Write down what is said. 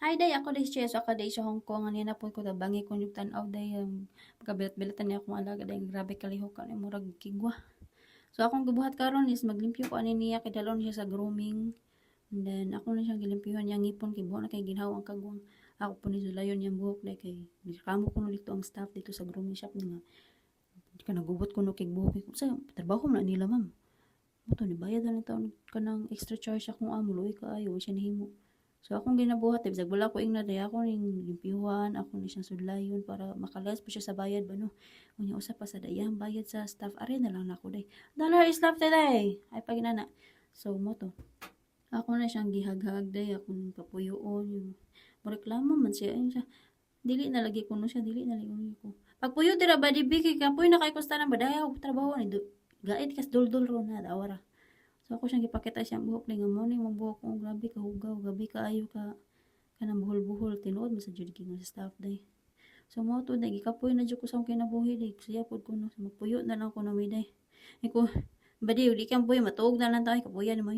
Hi day, ako day siya. So, ako day sa Hong Kong. Ano na po ko, tabangi ko yung tanaw day. Pagkabilat-bilatan niya akong alaga day. Grabe kalihok ka na murag kigwa. So, akong gibuhat karon is maglimpyo ko ani niya. Kay dalon siya sa grooming. And then, ako na siyang gilimpyuhan niya ngipon. Kay buhok na kay ginhaw ang kagwang. Ako po ni Zulayon niyang buhok day. Kay kamo ko no dito ang staff dito sa grooming shop nga. Di ka nagubot ko no kay buhok. Sa trabaho na nila ma'am. Moto ni bayad na taon ka ng extra charge akong amo. Luoy ka ayo. Siya nahimo. So akong ginabuhat, bisag wala ko ingna day ako ning limpyuhan, ako ni siyang sudlayon para makalas po siya sa bayad ba no. Unya usa pa sa dayang bayad sa staff are na lang nako day. Dollar is love today. Ay paginana. So mo to. Ako na siyang gihaghag day, ako ning papuyoon yung reklamo man siya ayun siya. Dili na lagi ko no siya, dili na lagi ko. Pagpuyo dira ba di bigi kapoy na kay kusta na badayaw trabaho ni gait kas duldul ro na dawara. So ako siyang gipakita siyang buhok ni nga morning mo buhok ko grabe ka hugaw, gabi kaayo ka kanang buhol-buhol tinuod mo sa jud king sa staff day. So mo to day gikapoy na jud ko sa akong kinabuhi day. Siya pod ko no magpuyo na lang ko no mi day. Iko badi di kang puyo matuog na lang tayo kapuyan mo.